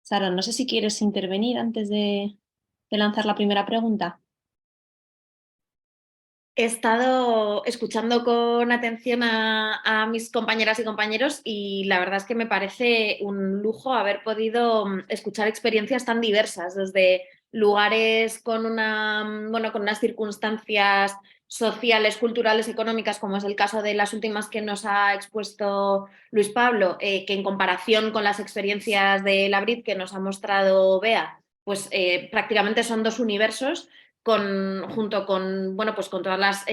Sara, no sé si quieres intervenir antes de lanzar la primera pregunta. He estado escuchando con atención a mis compañeras y compañeros y la verdad es que me parece un lujo haber podido escuchar experiencias tan diversas, desde lugares con con unas circunstancias sociales, culturales, económicas, como es el caso de las últimas que nos ha expuesto Luis Pablo, que en comparación con las experiencias de Labrit que nos ha mostrado Bea, pues prácticamente son dos universos junto con, bueno, pues con todas las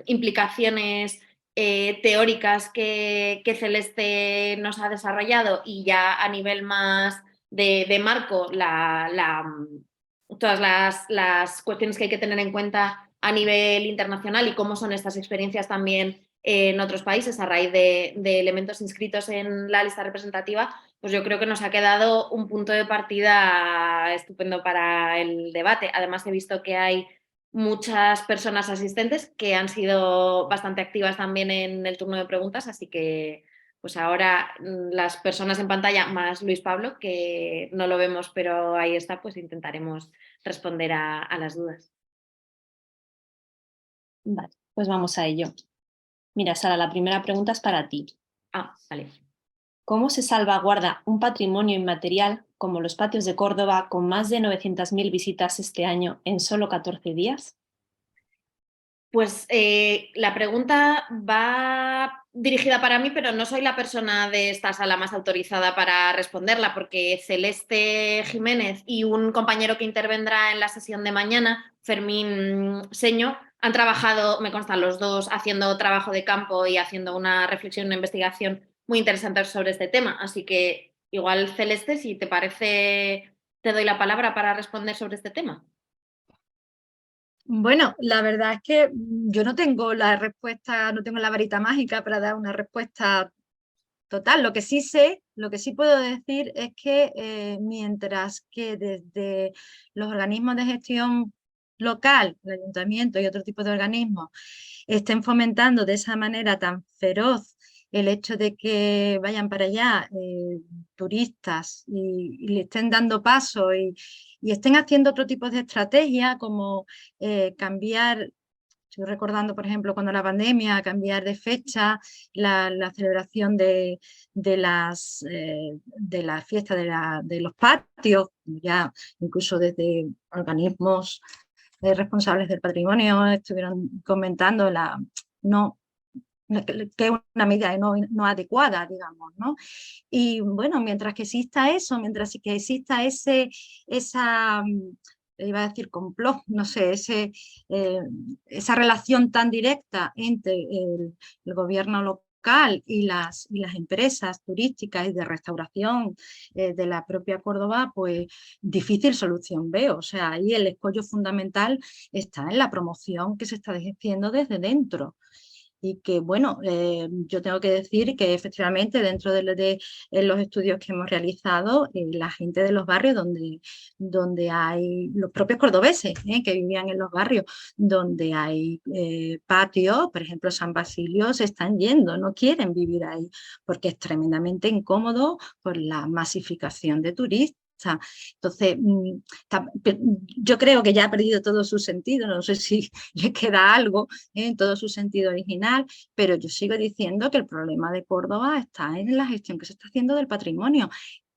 implicaciones teóricas que Celeste nos ha desarrollado y ya a nivel más de marco, todas las cuestiones que hay que tener en cuenta a nivel internacional y cómo son estas experiencias también en otros países a raíz de elementos inscritos en la lista representativa, pues yo creo que nos ha quedado un punto de partida estupendo para el debate. Además, he visto que hay muchas personas asistentes que han sido bastante activas también en el turno de preguntas, así que pues ahora las personas en pantalla más Luis Pablo, que no lo vemos pero ahí está, pues intentaremos responder a las dudas. Vale, pues vamos a ello. Mira, Sara, la primera pregunta es para ti. Vale. ¿Cómo se salvaguarda un patrimonio inmaterial como los patios de Córdoba con más de 900.000 visitas este año en solo 14 días? Pues la pregunta va dirigida para mí, pero no soy la persona de esta sala más autorizada para responderla, porque Celeste Jiménez y un compañero que intervendrá en la sesión de mañana, Fermín Seño, han trabajado, me constan los dos, haciendo trabajo de campo y haciendo una reflexión, una investigación muy interesante sobre este tema. Así que igual, Celeste, si te parece, te doy la palabra para responder sobre este tema. Bueno, la verdad es que yo no tengo la respuesta, no tengo la varita mágica para dar una respuesta total. Lo que sí sé, lo que sí puedo decir es que mientras que desde los organismos de gestión local, el ayuntamiento y otro tipo de organismos, estén fomentando de esa manera tan feroz el hecho de que vayan para allá turistas y le estén dando paso y estén haciendo otro tipo de estrategia como cambiar. Estoy recordando, por ejemplo, cuando la pandemia, cambiar de fecha la celebración de la fiesta de los patios, ya incluso desde organismos responsables del patrimonio estuvieron comentando no, que es una medida no adecuada, digamos, ¿no? Y bueno, mientras que exista eso, mientras que exista esa, iba a decir complot, no sé, esa relación tan directa entre el gobierno local y las empresas turísticas y de restauración de la propia Córdoba, pues difícil solución veo. O sea, ahí el escollo fundamental está en la promoción que se está haciendo desde dentro. Y que, bueno, yo tengo que decir que efectivamente dentro de los estudios que hemos realizado, la gente de los barrios donde hay, los propios cordobeses que vivían en los barrios, donde hay patios, por ejemplo San Basilio, se están yendo, no quieren vivir ahí, porque es tremendamente incómodo por la masificación de turistas. Entonces, yo creo que ya ha perdido todo su sentido, no sé si le queda algo en todo su sentido original, pero yo sigo diciendo que el problema de Córdoba está en la gestión que se está haciendo del patrimonio.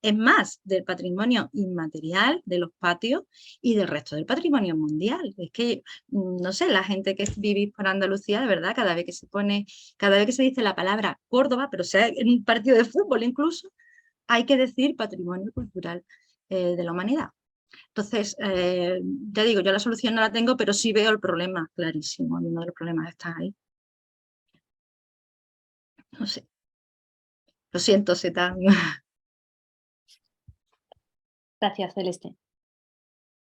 Es más, del patrimonio inmaterial, de los patios y del resto del patrimonio mundial. Es que, no sé, la gente que vive por Andalucía, de verdad, cada vez que se dice la palabra Córdoba, pero sea en un partido de fútbol incluso, hay que decir patrimonio cultural de la humanidad. Entonces, ya digo, yo la solución no la tengo, pero sí veo el problema clarísimo. Y uno de los problemas está ahí. No sé. Lo siento, Zeta. Gracias, Celeste.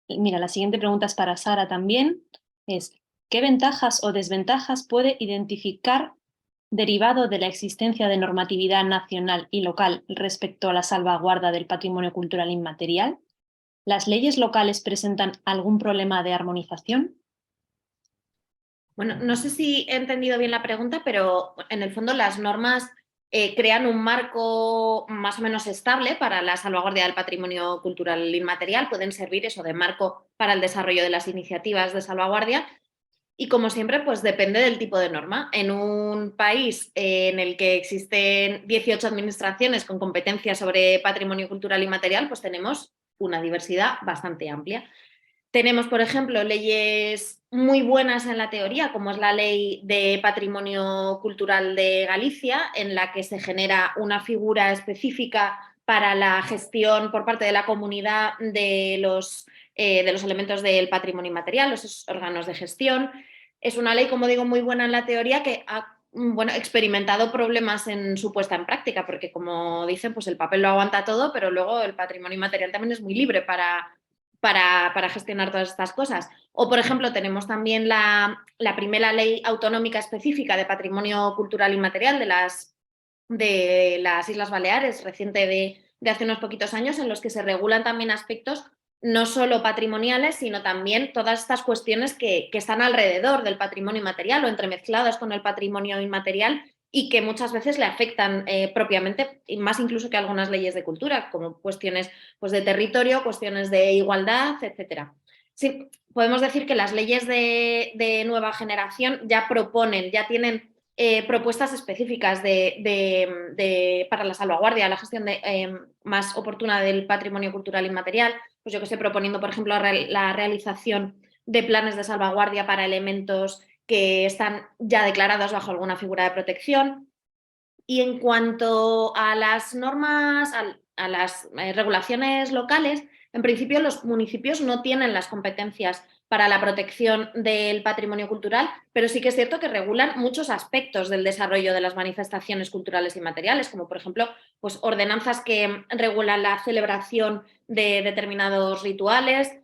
Mira, la siguiente pregunta es para Sara también. ¿Qué ventajas o desventajas puede identificar derivado de la existencia de normatividad nacional y local respecto a la salvaguarda del patrimonio cultural inmaterial? ¿Las leyes locales presentan algún problema de armonización? Bueno, no sé si he entendido bien la pregunta, pero en el fondo las normas crean un marco más o menos estable para la salvaguardia del patrimonio cultural inmaterial, pueden servir eso de marco para el desarrollo de las iniciativas de salvaguardia. Y como siempre, pues depende del tipo de norma. En un país en el que existen 18 administraciones con competencias sobre patrimonio cultural inmaterial, pues tenemos una diversidad bastante amplia. Tenemos, por ejemplo, leyes muy buenas en la teoría, como es la Ley de Patrimonio Cultural de Galicia, en la que se genera una figura específica para la gestión por parte de la comunidad de los elementos del patrimonio inmaterial, los órganos de gestión. Es una ley, como digo, muy buena en la teoría que ha experimentado problemas en su puesta en práctica, porque como dicen, pues el papel lo aguanta todo, pero luego el patrimonio inmaterial también es muy libre para gestionar todas estas cosas. O, por ejemplo, tenemos también la primera ley autonómica específica de patrimonio cultural inmaterial de las Islas Baleares, reciente de hace unos poquitos años, en los que se regulan también aspectos no solo patrimoniales, sino también todas estas cuestiones que están alrededor del patrimonio inmaterial o entremezcladas con el patrimonio inmaterial y que muchas veces le afectan propiamente, más incluso que algunas leyes de cultura, como cuestiones pues, de territorio, cuestiones de igualdad, etc. Sí, podemos decir que las leyes de nueva generación ya proponen, ya tienen propuestas específicas para la salvaguardia, la gestión más oportuna del patrimonio cultural inmaterial. Pues yo que estoy proponiendo, por ejemplo, la realización de planes de salvaguardia para elementos que están ya declarados bajo alguna figura de protección. Y en cuanto a las normas, a las regulaciones locales, en principio los municipios no tienen las competencias para la protección del patrimonio cultural, pero sí que es cierto que regulan muchos aspectos del desarrollo de las manifestaciones culturales y materiales, como por ejemplo pues, ordenanzas que regulan la celebración de determinados rituales.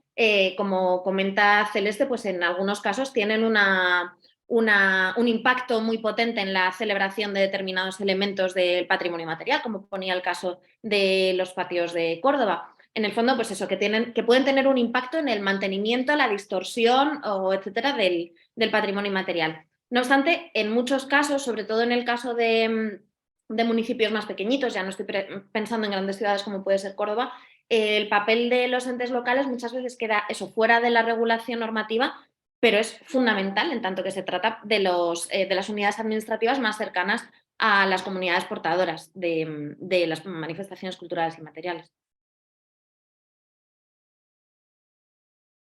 Como comenta Celeste, pues en algunos casos tienen un impacto muy potente en la celebración de determinados elementos del patrimonio material, como ponía el caso de los patios de Córdoba. En el fondo, pues eso, que pueden tener un impacto en el mantenimiento, la distorsión, o etcétera, del patrimonio inmaterial. No obstante, en muchos casos, sobre todo en el caso de municipios más pequeñitos, ya no estoy pensando en grandes ciudades como puede ser Córdoba, el papel de los entes locales muchas veces queda eso fuera de la regulación normativa, pero es fundamental en tanto que se trata de las unidades administrativas más cercanas a las comunidades portadoras de las manifestaciones culturales y materiales.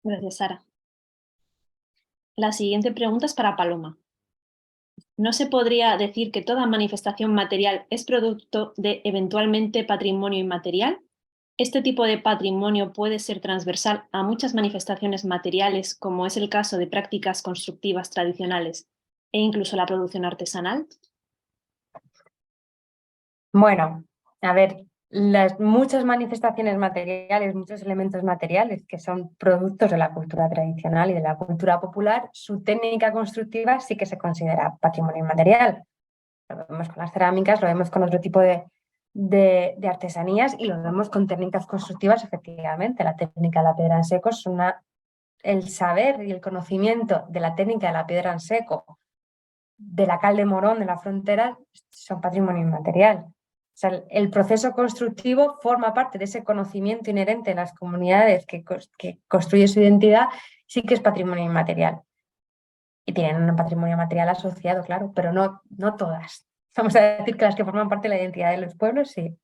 Gracias, Sara. La siguiente pregunta es para Paloma. ¿No se podría decir que toda manifestación material es producto de eventualmente patrimonio inmaterial? Este tipo de patrimonio puede ser transversal a muchas manifestaciones materiales, como es el caso de prácticas constructivas tradicionales e incluso la producción artesanal. Bueno, a ver, muchas manifestaciones materiales, muchos elementos materiales que son productos de la cultura tradicional y de la cultura popular, su técnica constructiva sí que se considera patrimonio inmaterial. Lo vemos con las cerámicas, lo vemos con otro tipo de artesanías y lo vemos con técnicas constructivas, efectivamente. La técnica de la piedra en seco es el saber y el conocimiento de la técnica de la piedra en seco, de la cal de Morón, de la frontera, son patrimonio inmaterial. O sea, el proceso constructivo forma parte de ese conocimiento inherente en las comunidades que construye su identidad, sí que es patrimonio inmaterial. Y tienen un patrimonio material asociado, claro, pero no todas. Vamos a decir que las que forman parte de la identidad de los pueblos, sí.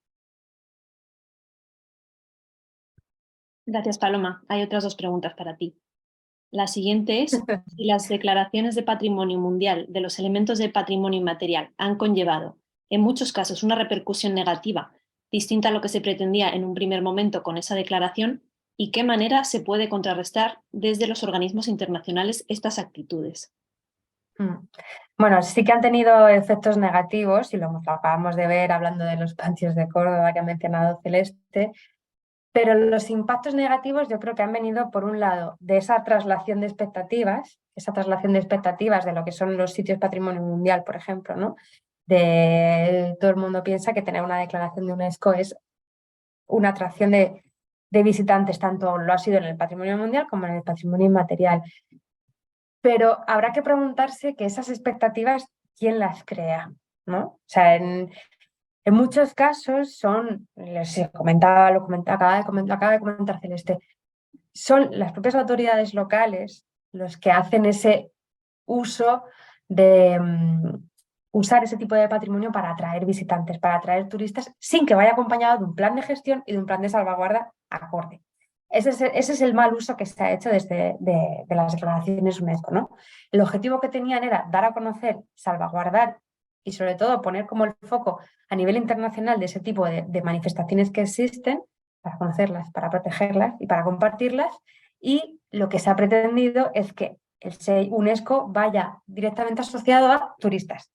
Gracias, Paloma. Hay otras dos preguntas para ti. La siguiente es si las declaraciones de patrimonio mundial de los elementos de patrimonio inmaterial han conllevado, en muchos casos, una repercusión negativa distinta a lo que se pretendía en un primer momento con esa declaración, y qué manera se puede contrarrestar desde los organismos internacionales estas actitudes. Bueno, sí que han tenido efectos negativos y lo acabamos de ver hablando de los patios de Córdoba que ha mencionado Celeste, pero los impactos negativos yo creo que han venido, por un lado, de esa traslación de expectativas de lo que son los sitios patrimonio mundial, por ejemplo, ¿no? Todo el mundo piensa que tener una declaración de UNESCO es una atracción de visitantes, tanto lo ha sido en el patrimonio mundial como en el patrimonio inmaterial. Pero habrá que preguntarse que esas expectativas, ¿quién las crea? ¿No? O sea, En muchos casos son, acaba de comentar Celeste, son las propias autoridades locales los que hacen ese uso de usar ese tipo de patrimonio para atraer visitantes, para atraer turistas, sin que vaya acompañado de un plan de gestión y de un plan de salvaguarda acorde. Ese es el mal uso que se ha hecho desde de las declaraciones UNESCO, ¿no? El objetivo que tenían era dar a conocer, salvaguardar y sobre todo poner como el foco a nivel internacional de ese tipo de manifestaciones que existen, para conocerlas, para protegerlas y para compartirlas, y lo que se ha pretendido es que el SEI UNESCO vaya directamente asociado a turistas,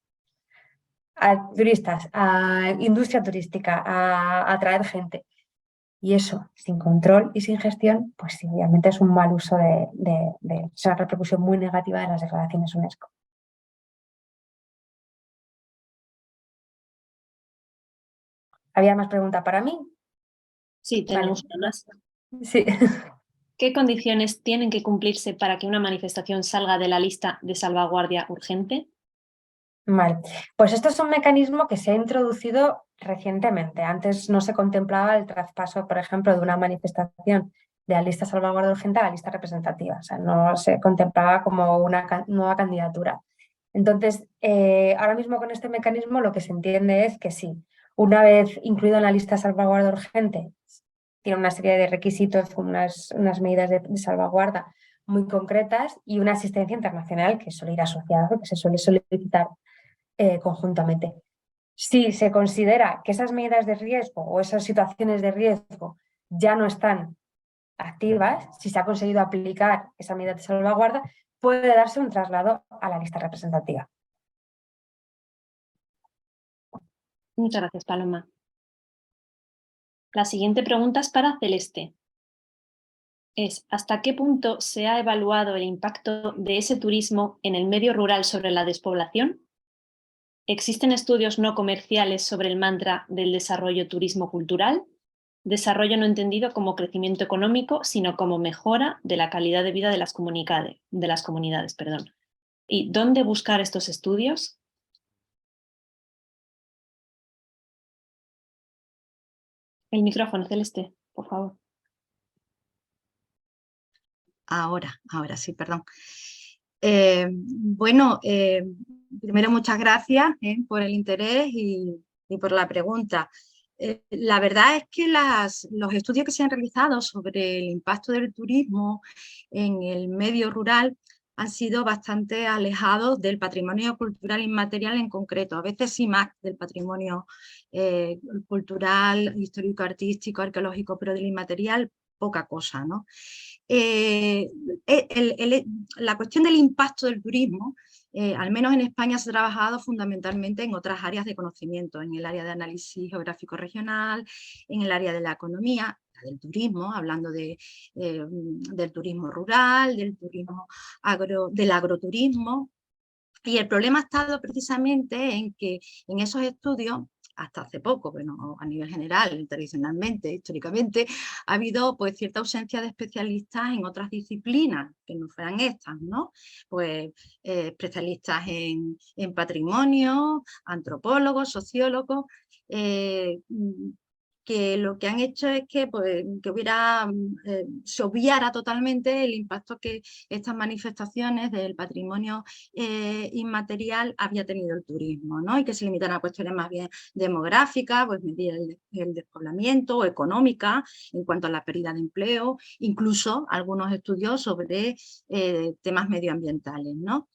a industria turística, a atraer gente. Y eso, sin control y sin gestión, pues sí, obviamente es un mal uso es una repercusión muy negativa de las declaraciones UNESCO. ¿Había más pregunta para mí? Sí, tenemos Vale. una más. Sí. ¿Qué condiciones tienen que cumplirse para que una manifestación salga de la lista de salvaguardia urgente? Vale, pues esto es un mecanismo que se ha introducido recientemente. Antes no se contemplaba el traspaso, por ejemplo, de una manifestación de la lista salvaguardia urgente a la lista representativa. O sea, no se contemplaba como una nueva candidatura. Entonces, ahora mismo con este mecanismo lo que se entiende es que sí, una vez incluido en la lista de salvaguardia urgente, tiene una serie de requisitos, unas medidas de salvaguarda muy concretas y una asistencia internacional que suele ir asociada, que se suele solicitar conjuntamente. Si se considera que esas medidas de riesgo o esas situaciones de riesgo ya no están activas, si se ha conseguido aplicar esa medida de salvaguarda, puede darse un traslado a la lista representativa. Muchas gracias, Paloma. La siguiente pregunta es para Celeste. ¿Hasta qué punto se ha evaluado el impacto de ese turismo en el medio rural sobre la despoblación? ¿Existen estudios no comerciales sobre el mantra del desarrollo turismo cultural? Desarrollo no entendido como crecimiento económico, sino como mejora de la calidad de vida de las comunidades. ¿Y dónde buscar estos estudios? El micrófono, Celeste, por favor. Ahora sí, perdón. Primero muchas gracias por el interés y por la pregunta. La verdad es que los estudios que se han realizado sobre el impacto del turismo en el medio rural han sido bastante alejados del patrimonio cultural inmaterial en concreto, a veces sí más del patrimonio cultural, histórico-artístico, arqueológico, pero del inmaterial poca cosa, ¿no? La cuestión del impacto del turismo, al menos en España, se ha trabajado fundamentalmente en otras áreas de conocimiento, en el área de análisis geográfico regional, en el área de la economía, del turismo, hablando del turismo rural, del agroturismo. Y el problema ha estado precisamente en que en esos estudios, hasta hace poco, bueno, a nivel general, tradicionalmente, históricamente, ha habido pues cierta ausencia de especialistas en otras disciplinas que no fueran estas, ¿no? Pues especialistas en patrimonio, antropólogos, sociólogos, que lo que han hecho es que, pues, se obviara totalmente el impacto que estas manifestaciones del patrimonio inmaterial había tenido el turismo, ¿no? Y que se limitan a cuestiones más bien demográficas, pues medir el despoblamiento, o económica en cuanto a la pérdida de empleo, incluso algunos estudios sobre temas medioambientales, ¿no?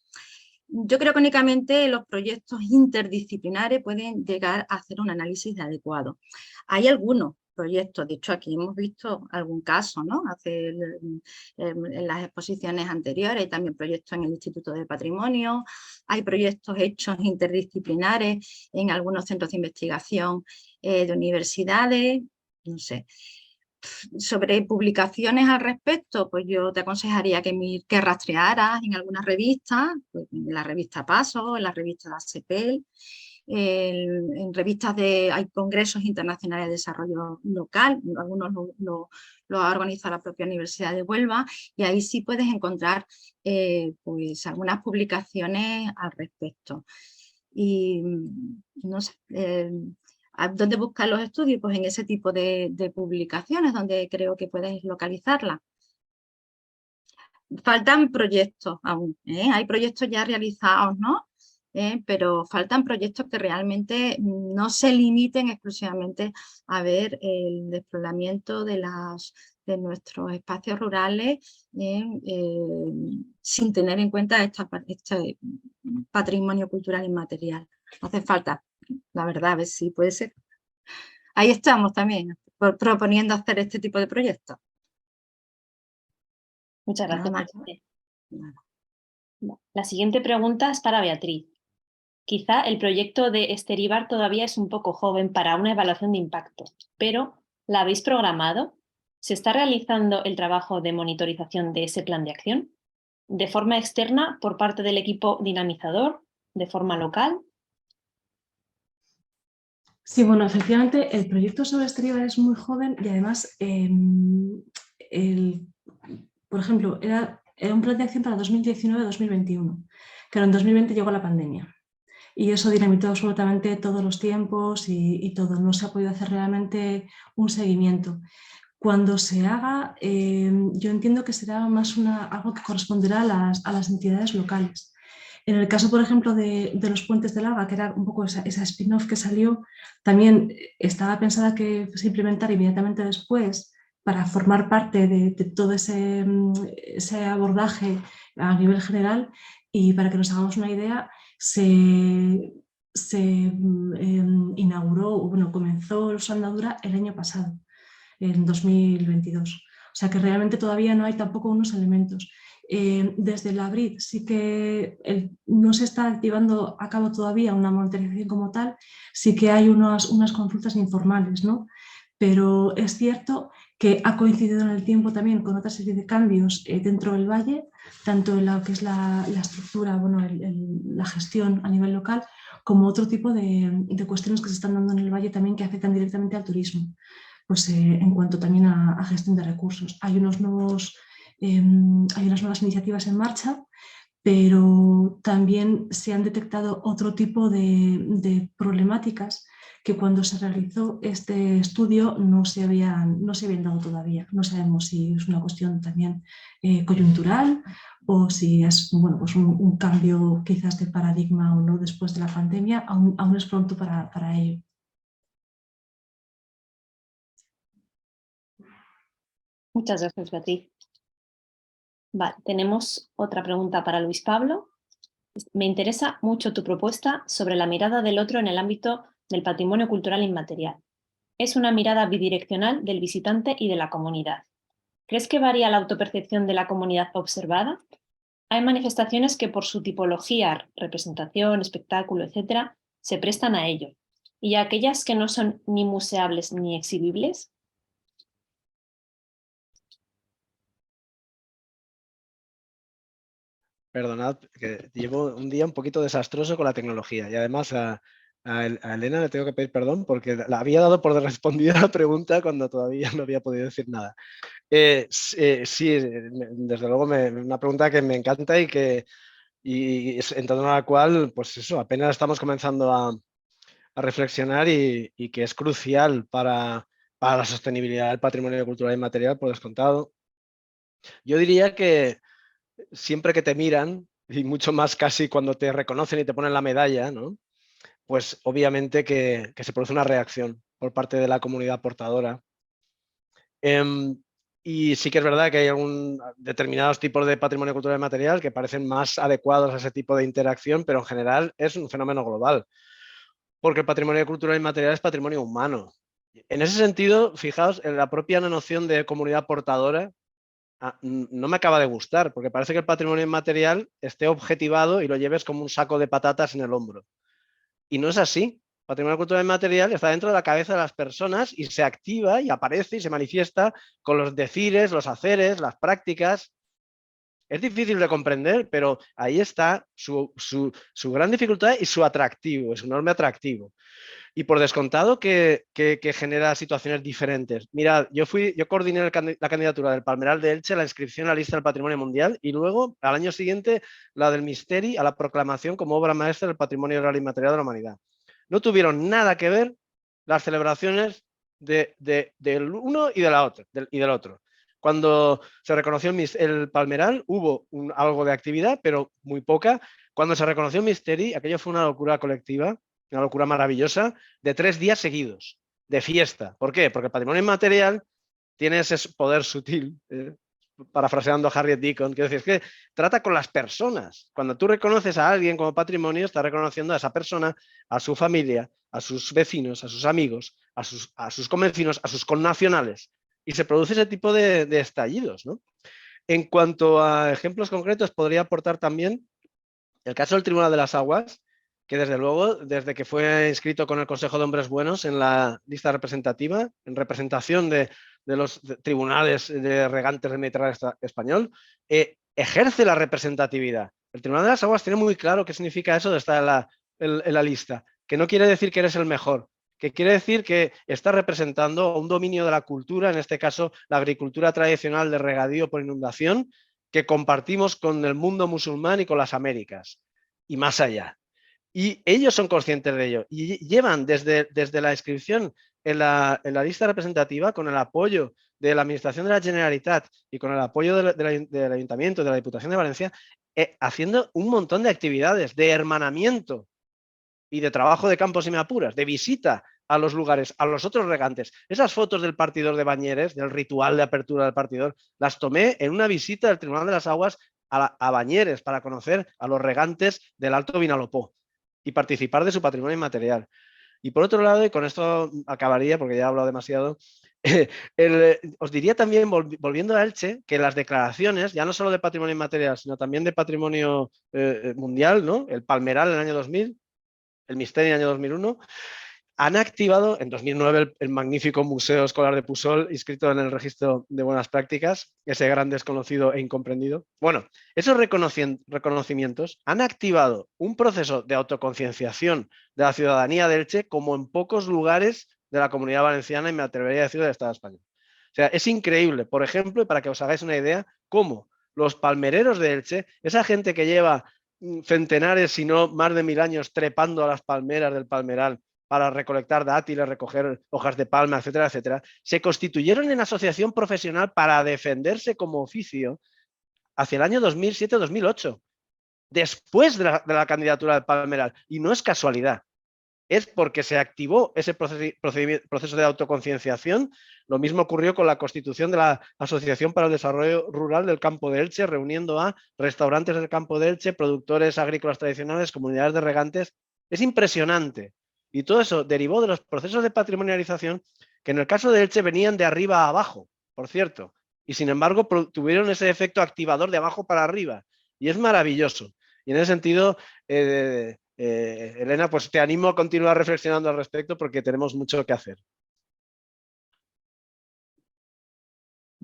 Yo creo que únicamente los proyectos interdisciplinares pueden llegar a hacer un análisis adecuado. Hay algunos proyectos, de hecho aquí hemos visto algún caso, ¿no? En las exposiciones anteriores, hay también proyectos en el Instituto de Patrimonio, hay proyectos hechos interdisciplinares en algunos centros de investigación de universidades, no sé. Sobre publicaciones al respecto, pues yo te aconsejaría que rastrearas en algunas revistas, pues en la revista Paso, en la revista CEPEL, en revistas hay congresos internacionales de desarrollo local, algunos lo ha organizado la propia Universidad de Huelva, y ahí sí puedes encontrar pues algunas publicaciones al respecto. Y no sé, ¿Dónde buscar los estudios? Pues en ese tipo de publicaciones donde creo que podéis localizarlas. Faltan proyectos aún, hay proyectos ya realizados, ¿no? Pero faltan proyectos que realmente no se limiten exclusivamente a ver el despoblamiento de nuestros espacios rurales sin tener en cuenta este patrimonio cultural inmaterial. Hace falta, la verdad, a ver si puede ser. Ahí estamos también proponiendo hacer este tipo de proyectos. Muchas gracias. Nada más. La siguiente pregunta es para Beatriz. Quizá el proyecto de Esteribar todavía es un poco joven para una evaluación de impacto, pero ¿la habéis programado? ¿Se está realizando el trabajo de monitorización de ese plan de acción? ¿De forma externa por parte del equipo dinamizador? ¿De forma local? Sí, bueno, efectivamente el proyecto sobre Esteribar es muy joven y además, por ejemplo, era un plan de acción para 2019-2021, pero en 2020 llegó la pandemia. Y eso dinamitó absolutamente todos los tiempos y todo. No se ha podido hacer realmente un seguimiento. Cuando se haga, yo entiendo que será más algo que corresponderá a las entidades locales. En el caso, por ejemplo, de los puentes del Alga, que era un poco esa spin-off que salió, también estaba pensada que se implementara inmediatamente después para formar parte de todo ese abordaje a nivel general. Y para que nos hagamos una idea, se inauguró, bueno, comenzó su andadura el año pasado, en 2022. O sea que realmente todavía no hay tampoco unos elementos. Desde la BRID sí que no se está activando a cabo todavía una monitorización como tal, sí que hay unas consultas informales, ¿no? Pero es cierto que ha coincidido en el tiempo también con otra serie de cambios dentro del valle, tanto en lo que es la estructura, bueno, la gestión a nivel local, como otro tipo de cuestiones que se están dando en el valle también que afectan directamente al turismo. Pues en cuanto también a gestión de recursos. Hay unas nuevas iniciativas en marcha, pero también se han detectado otro tipo de problemáticas que cuando se realizó este estudio no se habían dado todavía. No sabemos si es una cuestión también coyuntural o si es, bueno, pues un cambio quizás de paradigma o no después de la pandemia. Aún es pronto para ello. Muchas gracias, Beatriz. Vale, tenemos otra pregunta para Luis Pablo. Me interesa mucho tu propuesta sobre la mirada del otro en el ámbito del patrimonio cultural inmaterial. Es una mirada bidireccional del visitante y de la comunidad. ¿Crees que varía la autopercepción de la comunidad observada? Hay manifestaciones que por su tipología, representación, espectáculo, etc., se prestan a ello, y aquellas que no son ni museables ni exhibibles. Perdonad, que llevo un día un poquito desastroso con la tecnología y además a Elena le tengo que pedir perdón porque la había dado por respondida la pregunta cuando todavía no había podido decir nada. Sí, desde luego una pregunta que me encanta y en torno a la cual, pues eso, apenas estamos comenzando a reflexionar y que es crucial para la sostenibilidad del patrimonio cultural inmaterial, por descontado. Yo diría que siempre que te miran, y mucho más casi cuando te reconocen y te ponen la medalla, ¿no? Pues obviamente que se produce una reacción por parte de la comunidad portadora. Y sí que es verdad que hay determinados tipos de patrimonio cultural y material que parecen más adecuados a ese tipo de interacción, pero en general es un fenómeno global, porque el patrimonio cultural y material es patrimonio humano. En ese sentido, fijaos, en la propia noción de comunidad portadora no me acaba de gustar, porque parece que el patrimonio inmaterial esté objetivado y lo lleves como un saco de patatas en el hombro. Y no es así. El patrimonio cultural inmaterial está dentro de la cabeza de las personas y se activa y aparece y se manifiesta con los decires, los haceres, las prácticas. Es difícil de comprender, pero ahí está su gran dificultad y su atractivo, su enorme atractivo. Y por descontado que genera situaciones diferentes. Mirad, yo coordiné la candidatura del Palmeral de Elche, la inscripción a la lista del Patrimonio Mundial y luego, al año siguiente, la del Misteri a la proclamación como obra maestra del Patrimonio Oral Inmaterial de la Humanidad. No tuvieron nada que ver las celebraciones del uno y del otro. Cuando se reconoció el Palmeral hubo algo de actividad, pero muy poca. Cuando se reconoció el Misteri, aquello fue una locura colectiva, una locura maravillosa, de 3 días seguidos, de fiesta. ¿Por qué? Porque el patrimonio inmaterial tiene ese poder sutil, parafraseando a Harriet Deacon, quiero decir, es que trata con las personas. Cuando tú reconoces a alguien como patrimonio, estás reconociendo a esa persona, a su familia, a sus vecinos, a sus amigos, a sus convecinos, a sus connacionales. Y se produce ese tipo de estallidos, ¿no? En cuanto a ejemplos concretos, podría aportar también el caso del Tribunal de las Aguas, que desde luego, desde que fue inscrito con el Consejo de Hombres Buenos en la lista representativa, en representación de los tribunales de regantes del Mediterráneo español, ejerce la representatividad. El Tribunal de las Aguas tiene muy claro qué significa eso de estar en la lista, que no quiere decir que eres el mejor, que quiere decir que está representando un dominio de la cultura, en este caso la agricultura tradicional de regadío por inundación, que compartimos con el mundo musulmán y con las Américas, y más allá. Y ellos son conscientes de ello, y llevan desde la inscripción en la lista representativa, con el apoyo de la Administración de la Generalitat y con el apoyo del Ayuntamiento, de la Diputación de Valencia, haciendo un montón de actividades de hermanamiento y de trabajo de campo, si me apuras, de visita a los lugares, a los otros regantes. Esas fotos del partidor de Bañeres, del ritual de apertura del partidor, las tomé en una visita del Tribunal de las Aguas a Bañeres para conocer a los regantes del Alto Vinalopó y participar de su patrimonio inmaterial. Y por otro lado, y con esto acabaría porque ya he hablado demasiado, os diría también, volviendo a Elche, que las declaraciones, ya no solo de patrimonio inmaterial, sino también de patrimonio mundial, ¿no? El Palmeral en el año 2000, el Misteri en el año 2001, han activado en 2009 el magnífico Museo Escolar de Pusol, inscrito en el registro de buenas prácticas, ese gran desconocido e incomprendido. Bueno, esos reconocimientos han activado un proceso de autoconcienciación de la ciudadanía de Elche como en pocos lugares de la Comunidad Valenciana, y me atrevería a decir del Estado español. O sea, es increíble, por ejemplo, y para que os hagáis una idea, cómo los palmereros de Elche, esa gente que lleva centenares, si no más de 1000 años trepando a las palmeras del Palmeral para recolectar dátiles, recoger hojas de palma, etcétera, etcétera, se constituyeron en asociación profesional para defenderse como oficio hacia el año 2007-2008, después de la candidatura del Palmeral. Y no es casualidad, es porque se activó ese proceso de autoconcienciación. Lo mismo ocurrió con la constitución de la Asociación para el Desarrollo Rural del Campo de Elche, reuniendo a restaurantes del Campo de Elche, productores agrícolas tradicionales, comunidades de regantes. Es impresionante. Y todo eso derivó de los procesos de patrimonialización que en el caso de Elche venían de arriba a abajo, por cierto, y sin embargo tuvieron ese efecto activador de abajo para arriba. Y es maravilloso. Y en ese sentido, Elena, pues te animo a continuar reflexionando al respecto porque tenemos mucho que hacer.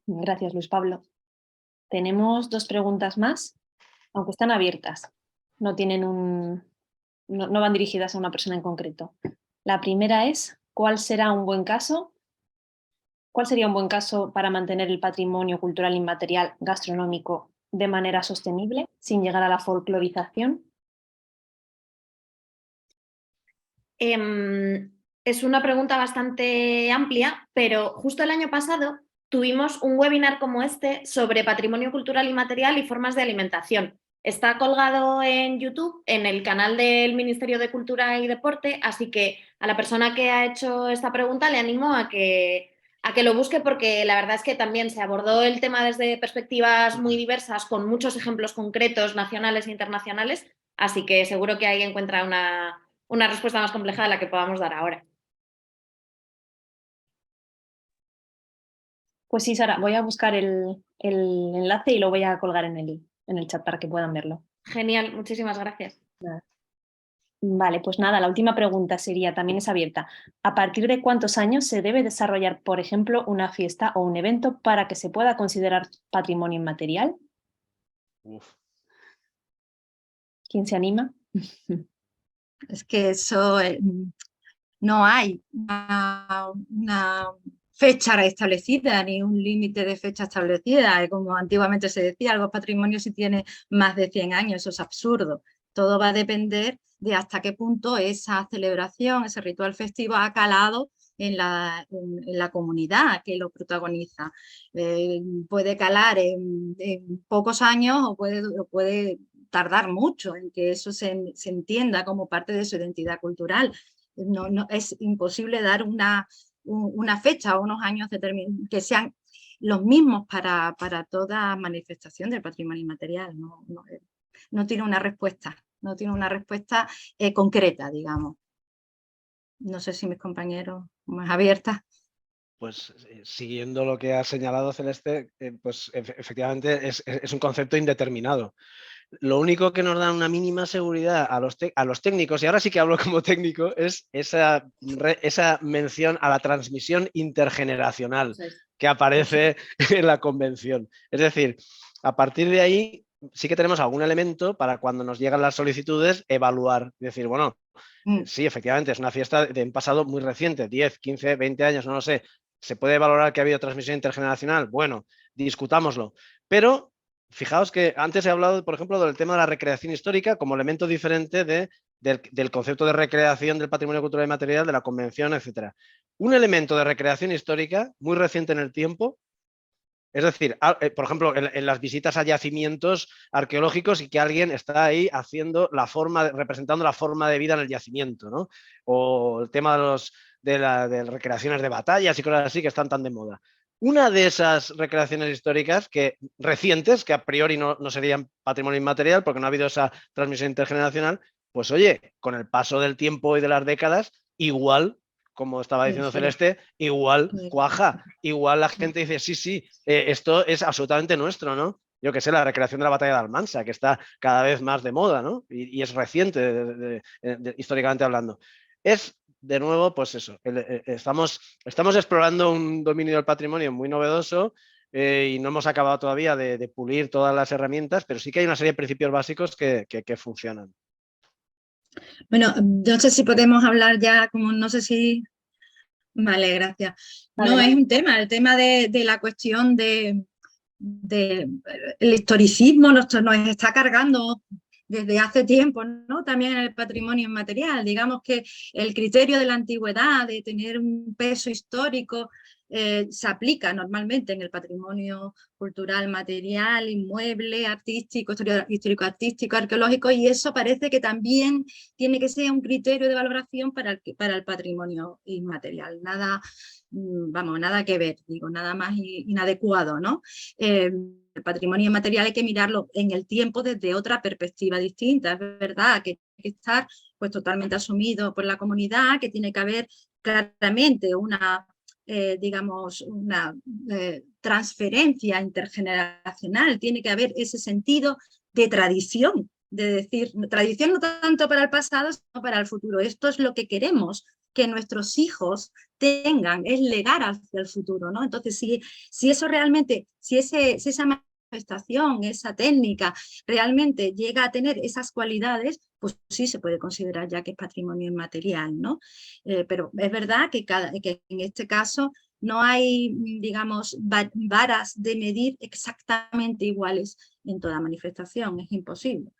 Gracias, Luis Pablo. Tenemos 2 preguntas más, aunque están abiertas. No tienen no van dirigidas a una persona en concreto. La primera es, ¿cuál sería un buen caso para mantener el patrimonio cultural inmaterial gastronómico de manera sostenible, sin llegar a la folclorización? Es una pregunta bastante amplia, pero justo el año pasado tuvimos un webinar como este sobre patrimonio cultural inmaterial y formas de alimentación. Está colgado en YouTube, en el canal del Ministerio de Cultura y Deporte, así que a la persona que ha hecho esta pregunta le animo a que lo busque, porque la verdad es que también se abordó el tema desde perspectivas muy diversas, con muchos ejemplos concretos nacionales e internacionales, así que seguro que ahí encuentra una respuesta más compleja de la que podamos dar ahora. Pues sí, Sara, voy a buscar el enlace y lo voy a colgar en el chat para que puedan verlo. Genial, muchísimas gracias. Vale, pues nada, la última pregunta sería, también es abierta. ¿A partir de cuántos años se debe desarrollar, por ejemplo, una fiesta o un evento para que se pueda considerar patrimonio inmaterial? Uf. ¿Quién se anima? Es que eso no hay una fecha establecida ni un límite de fecha establecida. Como antiguamente se decía, algo es patrimonio si tiene más de 100 años, eso es absurdo. Todo va a depender de hasta qué punto esa celebración, ese ritual festivo ha calado en la comunidad que lo protagoniza. Puede calar en pocos años o puede tardar mucho en que eso se entienda como parte de su identidad cultural. No, es imposible dar una fecha o unos años que sean los mismos para toda manifestación del patrimonio inmaterial. No tiene una respuesta, concreta, digamos. No sé si mis compañeros más abiertas. Pues siguiendo lo que ha señalado Celeste, pues efectivamente es un concepto indeterminado. Lo único que nos da una mínima seguridad a los técnicos, y ahora sí que hablo como técnico, es esa mención a la transmisión intergeneracional que aparece en la convención. Es decir, a partir de ahí sí que tenemos algún elemento para cuando nos llegan las solicitudes evaluar, decir, bueno, sí, efectivamente, es una fiesta de un pasado muy reciente, 10, 15, 20 años, no lo sé. ¿Se puede valorar que ha habido transmisión intergeneracional? Bueno, discutámoslo. Pero fijaos que antes he hablado, por ejemplo, del tema de la recreación histórica como elemento diferente del concepto de recreación del patrimonio cultural y material, de la convención, etc. Un elemento de recreación histórica muy reciente en el tiempo, es decir, por ejemplo, en las visitas a yacimientos arqueológicos y que alguien está ahí representando la forma de vida en el yacimiento, ¿no? O el tema de recreaciones de batallas y cosas así que están tan de moda. Una de esas recreaciones históricas recientes, que a priori no serían patrimonio inmaterial porque no ha habido esa transmisión intergeneracional, pues oye, con el paso del tiempo y de las décadas, igual, como estaba diciendo Celeste, igual cuaja, igual la gente dice, sí, esto es absolutamente nuestro, ¿no? Yo qué sé, la recreación de la batalla de Almansa, que está cada vez más de moda, ¿no? Y es reciente, históricamente hablando. Es, de nuevo, pues eso, estamos explorando un dominio del patrimonio muy novedoso y no hemos acabado todavía de pulir todas las herramientas, pero sí que hay una serie de principios básicos que funcionan. Bueno, no sé si podemos hablar ya, como no sé si... Vale, gracias. No, es un tema, el tema de la cuestión el historicismo nos está cargando desde hace tiempo, ¿no? También el patrimonio inmaterial. Digamos que el criterio de la antigüedad, de tener un peso histórico, se aplica normalmente en el patrimonio cultural, material, inmueble, artístico, histórico-artístico, arqueológico, y eso parece que también tiene que ser un criterio de valoración para el patrimonio inmaterial. Nada que ver, digo, nada más inadecuado, ¿no? El patrimonio inmaterial hay que mirarlo en el tiempo desde otra perspectiva distinta. Es verdad que tiene que estar pues totalmente asumido por la comunidad, que tiene que haber claramente una transferencia intergeneracional, tiene que haber ese sentido de tradición, de decir, tradición no tanto para el pasado, sino para el futuro. Esto es lo que queremos que nuestros hijos tengan, es legar hacia el futuro, ¿no? Entonces, si eso realmente, si esa manifestación, esa técnica realmente llega a tener esas cualidades, pues sí se puede considerar ya que es patrimonio inmaterial, ¿no? Pero es verdad que en este caso no hay, digamos, varas de medir exactamente iguales en toda manifestación, es imposible.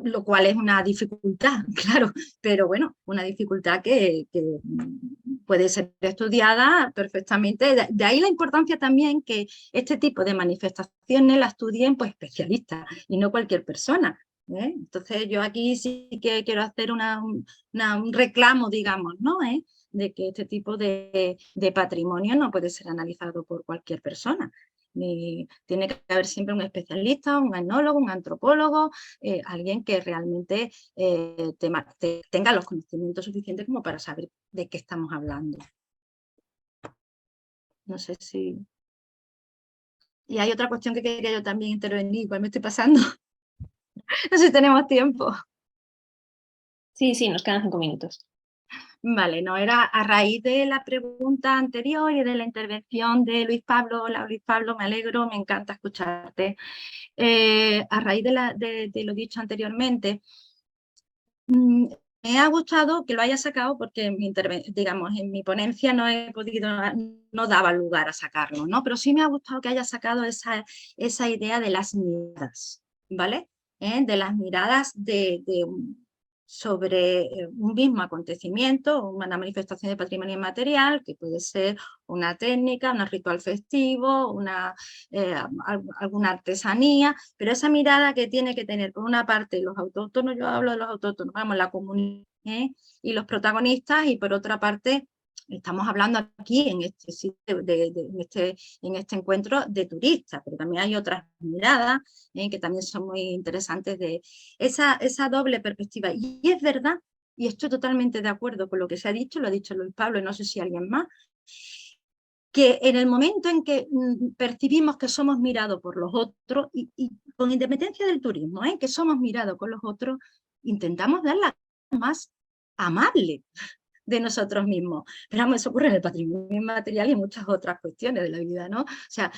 Lo cual es una dificultad, claro, pero bueno, una dificultad que puede ser estudiada perfectamente. De ahí la importancia también que este tipo de manifestaciones la estudien pues especialistas y no cualquier persona. Entonces yo aquí sí que quiero hacer un reclamo, digamos, ¿no? De que este tipo de patrimonio no puede ser analizado por cualquier persona. Tiene que haber siempre un especialista, un etnólogo, un antropólogo, alguien que realmente tenga los conocimientos suficientes como para saber de qué estamos hablando. No sé si... Y hay otra cuestión que quería yo también intervenir, igual me estoy pasando. No sé si tenemos tiempo. Sí, nos quedan 5 minutos. Vale, no, era a raíz de la pregunta anterior y de la intervención de Luis Pablo. Hola Luis Pablo, me alegro, me encanta escucharte. A raíz de lo dicho anteriormente, me ha gustado que lo haya sacado porque digamos, en mi ponencia no daba lugar a sacarlo, ¿no? Pero sí me ha gustado que haya sacado esa idea de las miradas, ¿vale? de las miradas sobre un mismo acontecimiento, una manifestación de patrimonio inmaterial, que puede ser una técnica, un ritual festivo, alguna artesanía, pero esa mirada que tiene que tener, por una parte, los autóctonos, yo hablo de los autóctonos, vamos, la comunidad y los protagonistas, y por otra parte, estamos hablando aquí en este sitio, en este encuentro de turistas, pero también hay otras miradas que también son muy interesantes de esa doble perspectiva. Y es verdad, y estoy totalmente de acuerdo con lo que se ha dicho, lo ha dicho Luis Pablo y no sé si alguien más, que en el momento en que percibimos que somos mirados por los otros, y con independencia del turismo, que somos mirados con los otros, intentamos dar la más amable de nosotros mismos. Pero vamos, eso ocurre en el patrimonio inmaterial y en muchas otras cuestiones de la vida, ¿no? O sea,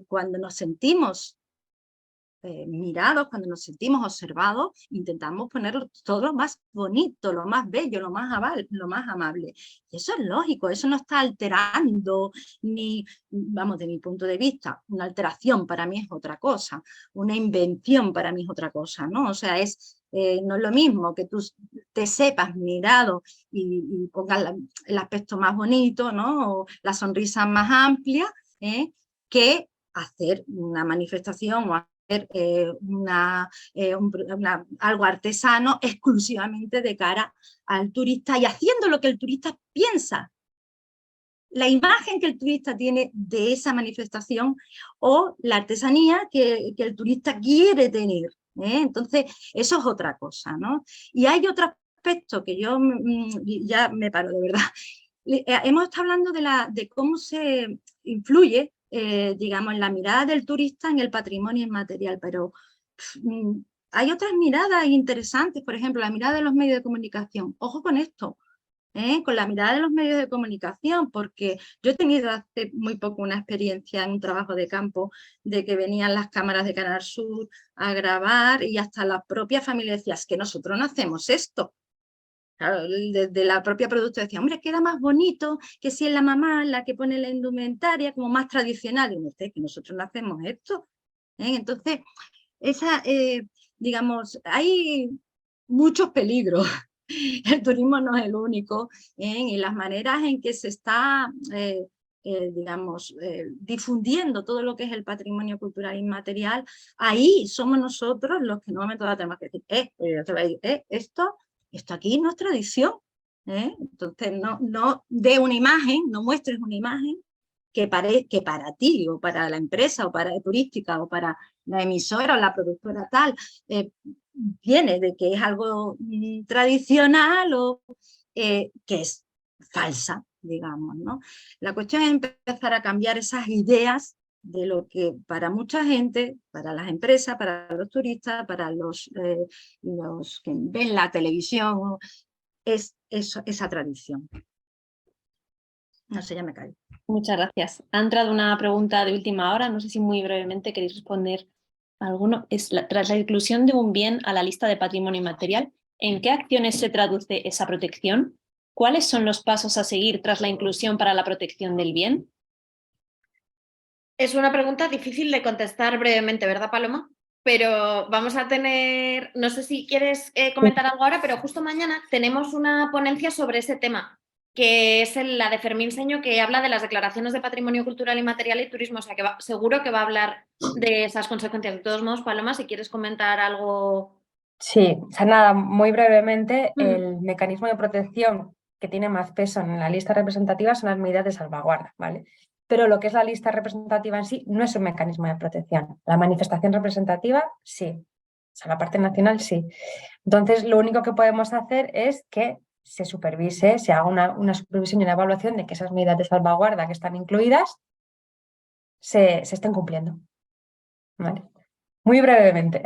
cuando nos sentimos mirados, cuando nos sentimos observados, intentamos ponerlo todo lo más bonito, lo más bello, lo más amable. Y eso es lógico, eso no está alterando, ni, vamos, de mi punto de vista, una alteración para mí es otra cosa, una invención para mí es otra cosa, ¿no? O sea, no es lo mismo que tú te sepas mirado y pongas el aspecto más bonito, ¿no? O la sonrisa más amplia, que hacer una manifestación o algo artesano exclusivamente de cara al turista y haciendo lo que el turista piensa. La imagen que el turista tiene de esa manifestación o la artesanía que el turista quiere tener. Entonces, eso es otra cosa, ¿no? Y hay otro aspecto que yo ya me paro, de verdad. Hemos estado hablando de cómo se influye, digamos, en la mirada del turista en el patrimonio inmaterial, pero hay otras miradas interesantes, por ejemplo, la mirada de los medios de comunicación. Ojo con esto, con la mirada de los medios de comunicación, porque yo he tenido hace muy poco una experiencia en un trabajo de campo de que venían las cámaras de Canal Sur a grabar y hasta la propia familia decía, es que nosotros no hacemos esto. Claro, desde la propia productora decía, hombre, queda más bonito que si es la mamá la que pone la indumentaria, como más tradicional. Y usted, que nosotros no hacemos esto. Entonces, digamos, hay muchos peligros. El turismo no es el único, y las maneras en que se está, digamos, difundiendo todo lo que es el patrimonio cultural inmaterial, ahí somos nosotros los que en un momento dado tenemos que decir, esto aquí no es tradición, entonces no dé una imagen, no muestres una imagen que para ti o para la empresa o para la turística o para la emisora o la productora tal, viene de que es algo tradicional o que es falsa, digamos, ¿no? La cuestión es empezar a cambiar esas ideas de lo que para mucha gente, para las empresas, para los turistas, para los que ven la televisión, es esa tradición. No sé, ya me callo. Muchas gracias. Ha entrado una pregunta de última hora, no sé si muy brevemente queréis responder a alguno. Tras la inclusión de un bien a la lista de patrimonio inmaterial, ¿en qué acciones se traduce esa protección? ¿Cuáles son los pasos a seguir tras la inclusión para la protección del bien? Es una pregunta difícil de contestar brevemente, ¿verdad, Paloma? Pero vamos a tener, no sé si quieres comentar algo ahora, pero justo mañana tenemos una ponencia sobre ese tema, que es la de Fermín Seño, que habla de las declaraciones de patrimonio cultural inmaterial y turismo, o sea que seguro que va a hablar de esas consecuencias. De todos modos, Paloma, si quieres comentar algo. Sí, o sea, nada, muy brevemente, el mecanismo de protección que tiene más peso en la lista representativa son las medidas de salvaguarda, ¿vale? Pero lo que es la lista representativa en sí no es un mecanismo de protección. La manifestación representativa, sí. O sea, la parte nacional, sí. Entonces, lo único que podemos hacer es que se supervise, se haga una supervisión y una evaluación de que esas medidas de salvaguarda que están incluidas se estén cumpliendo. ¿Vale? Muy brevemente.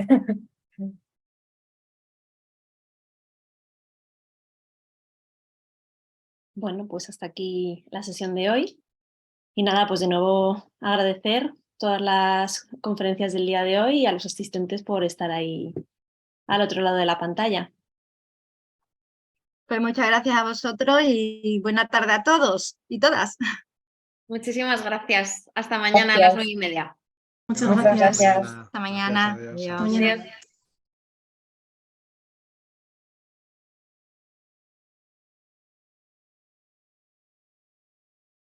Bueno, pues hasta aquí la sesión de hoy. Y nada, pues de nuevo agradecer todas las conferencias del día de hoy y a los asistentes por estar ahí al otro lado de la pantalla. Pues muchas gracias a vosotros y buena tarde a todos y todas. Muchísimas gracias. Hasta mañana a las 9:30. Muchas gracias. Hasta mañana. Gracias, adiós. Adiós. Hasta mañana.